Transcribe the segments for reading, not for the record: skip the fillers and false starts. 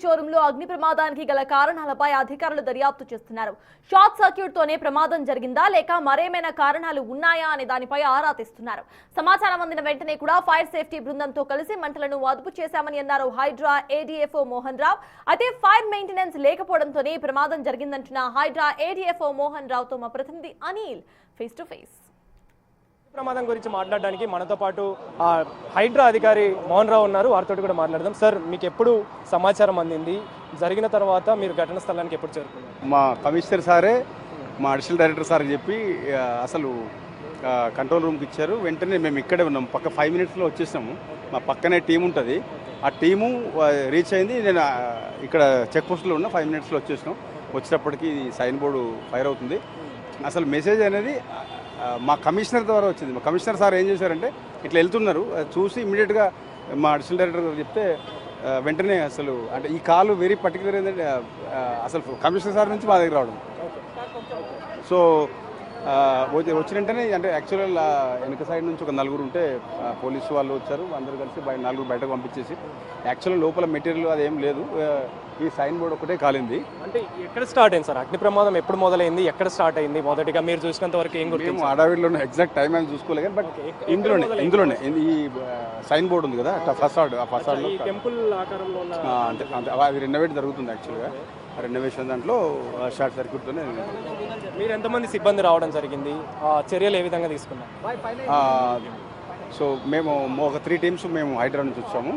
షోరూంలో అగ్ని ప్రమాదానికి గల కారణాలపై అధికారులు దర్యాప్తు చేస్తున్నారు. షార్ట్ సర్క్యూట్ తోనే ప్రమాదం జరిగిందా లేక మరేమైనా కారణాలు ఉన్నాయా అనే దానిపై ఆరా తీస్తున్నారు. సమాచారం అందిన వెంటనే కూడా ఫైర్ సేఫ్టీ బృందంతో కలిసి మంటలను అదుపు చేశామని అన్నారు హైడ్రా ఏడీఎఫ్ఓ మోహన్ రావు. అయితే ఫైర్ మెయింటెనెన్స్ లేకపోవడంతోనే ప్రమాదం జరిగిందంటున్న హైడ్రా ఏడీఎఫ్ఓ మోహన్ రావుతో మా ప్రతినిధి అనిల్ ఫేస్ టు ఫేస్. ప్రమాదం గురించి మాట్లాడడానికి మనతో పాటు హైడ్రా అధికారి మోహన్ రావు ఉన్నారు. వారితో కూడా మాట్లాడదాం. సార్, మీకు ఎప్పుడు సమాచారం అందింది? జరిగిన తర్వాత మీరు ఘటన స్థలానికి ఎప్పుడు చేరుకున్నారు? మా కమిషనర్ సారే మా అడిషనల్ డైరెక్టర్ సార్ చెప్పి అసలు కంట్రోల్ రూమ్కి ఇచ్చారు. వెంటనే మేము ఇక్కడే ఉన్నాం. పక్క 5 మినిట్స్లో వచ్చేసాము. మా పక్కనే టీం ఉంటుంది. ఆ టీము రీచ్ అయింది. నేను ఇక్కడ చెక్ పోస్ట్లో ఉన్న 5 మినిట్స్లో వచ్చేసినాం. వచ్చేటప్పటికి సైన్ బోర్డు ఫైర్ అవుతుంది. అసలు మెసేజ్ అనేది మా కమిషనర్ ద్వారా వచ్చింది. మా కమిషనర్ సార్ ఏం చేశారంటే ఇట్లా వెళ్తున్నారు, చూసి ఇమీడియట్గా మా అడిషనల్ డైరెక్టర్ గారు చెప్తే వెంటనే అసలు అంటే ఈ కాలు వెరీ పర్టికులర్ ఏంటంటే అసలు కమిషనర్ సార్ నుంచి మా దగ్గర రావడం. సో వచ్చిన వెంటనే అంటే యాక్చువల్గా వెనక సైడ్ నుంచి ఒక 4 ఉంటే పోలీసు వాళ్ళు వచ్చారు. అందరూ కలిసి 4 బయటకు పంపించేసి యాక్చువల్గా లోపల మెటీరియల్ అదేం లేదు, ఈ సైన్ బోర్డు ఒకటే కాలింది. అంటే ఎక్కడ స్టార్ట్ అయింది సార్ అగ్ని ప్రమాదం? ఎప్పుడు మొదలైంది? ఎక్కడ స్టార్ట్ అయింది? మొదటిగా మీరు చూసినంత వరకు ఏం గుర్తు? మేము అడవిలోనే ఎగ్జాక్ట్ టైం అని చూసుకోలేదు కానీ బట్ ఇందులోనే ఈ సైన్ బోర్డు ఉంది కదా ఫసాడ్, ఆ ఫసాడ్లో టెంపుల్ ఆకారంలో అంటే అది రెనోవేట్ జరుగుతుంది. యాక్చువల్గా రెనోవేషన్ దాంట్లో షార్ట్ సర్క్యూట్తోనే. మీరు ఎంతమంది సిబ్బంది రావడం జరిగింది? చర్యలు ఏ విధంగా తీసుకున్నారు? సో మేము ఒక 3 టీమ్స్ మేము హైదరాబాద్ నుంచి వచ్చాము.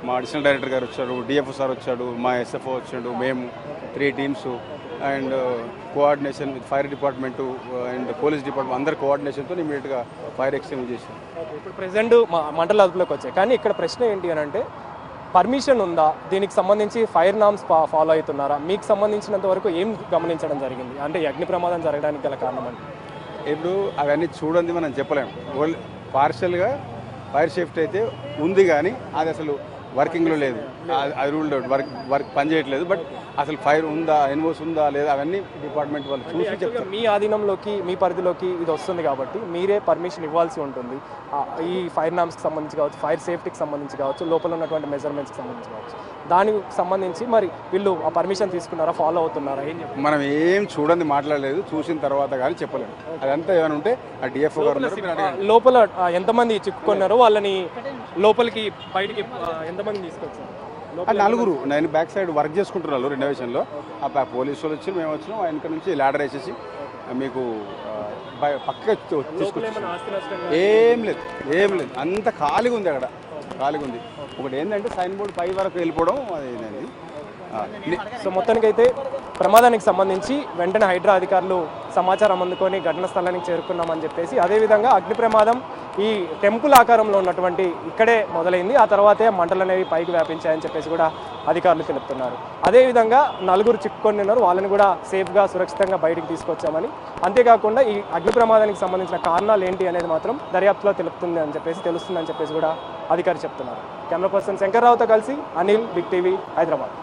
మా అడిషనల్ డైరెక్టర్ గారు వచ్చాడు, డిఎఫ్ఓ సార్ వచ్చాడు, మా ఎస్ఎఫ్ఓ వచ్చాడు, మేము 3 teams and coordination with fire department and police department అందరి కోఆర్డినేషన్తో ఇమీడియట్గా ఫైర్ ఎక్స్టింగ్విష్ చేశాం. ఇప్పుడు ప్రెసెంట్ మంటల అదుపులోకి వచ్చాయి, కానీ ఇక్కడ ప్రశ్న ఏంటి అని అంటే పర్మిషన్ ఉందా? దీనికి సంబంధించి ఫైర్ నామ్స్ ఫాలో అవుతున్నారా? మీకు సంబంధించినంత వరకు ఏం గమనించడం జరిగింది? అంటే అగ్ని ప్రమాదం జరగడానికి గల కారణం అంటే ఇప్పుడు అవన్నీ చూడండి మనం చెప్పలేము. పార్షియల్గా ఫైర్ సేఫ్టీ అయితే ఉంది కానీ అది అసలు వర్కింగ్లో లేదు. అది రూల్డ్ అవుట్, వర్క్ పనిచేయట్లేదు. బట్ అసలు ఫైర్ ఉందా, ఎన్ఓస్ ఉందా లేదా అవన్నీ డిపార్ట్మెంట్ వాళ్ళు చూసి చెప్తారు. మీ ఆధీనంలోకి మీ పరిధిలోకి ఇది వస్తుంది కాబట్టి మీరే పర్మిషన్ ఇవ్వాల్సి ఉంటుంది. ఈ ఫైర్ నామ్స్కి సంబంధించి కావచ్చు, ఫైర్ సేఫ్టీకి సంబంధించి కావచ్చు, లోపల ఉన్నటువంటి మెజర్మెంట్స్కి సంబంధించి కావచ్చు, దానికి సంబంధించి మరి వీళ్ళు ఆ పర్మిషన్ తీసుకున్నారా, ఫాలో అవుతున్నారా? ఏం చెప్పారు? మనం ఏం చూడండి, మాట్లాడలేదు. చూసిన తర్వాత కానీ చెప్పలేము. అదంతా ఏమైనా ఉంటే ఆ డిఎఫ్ఓ గారు లోపల ఎంతమంది చిక్కుకున్నారో వాళ్ళని లోపలికి బయటికి ఎంతమంది తీసుకొచ్చారు? 4. నేను బ్యాక్ సైడ్ వర్క్ చేసుకుంటున్నాను రెనోవేషన్లో. ఆ పోలీసు వాళ్ళు వచ్చి మేము వచ్చినాం. వెనక నుంచి ల్యాడర్ వేసేసి మీకు పక్క తీసుకొచ్చి ఏం లేదు అంత ఖాళీగా ఉంది. అక్కడ ఖాళీగా ఉంది. ఒకటి ఏంటంటే సైన్ బోర్డు పై వరకు వెళ్ళిపోవడం అదేనండి. సో మొత్తానికైతే ప్రమాదానికి సంబంధించి వెంటనే హైడ్రా అధికారులు సమాచారం అందుకొని ఘటన స్థలానికి చేరుకున్నామని చెప్పేసి, అదేవిధంగా అగ్ని ప్రమాదం ఈ టెంపుల్ ఆకారంలో ఉన్నటువంటి ఇక్కడే మొదలైంది. ఆ తర్వాతే మంటలు అనేవి పైకి వ్యాపించాయని చెప్పేసి కూడా అధికారులు తెలుపుతున్నారు. అదేవిధంగా 4 చిక్కుకొని ఉన్నారు, వాళ్ళని కూడా సేఫ్గా సురక్షితంగా బయటికి తీసుకొచ్చామని, అంతేకాకుండా ఈ అగ్ని ప్రమాదానికి సంబంధించిన కారణాలు ఏంటి అనేది మాత్రం దర్యాప్తులో తెలుస్తుందని చెప్పేసి కూడా అధికారులు చెప్తున్నారు. కెమెరా పర్సన్ శంకర్రావుతో కలిసి అనిల్, బిగ్ టీవీ, హైదరాబాద్.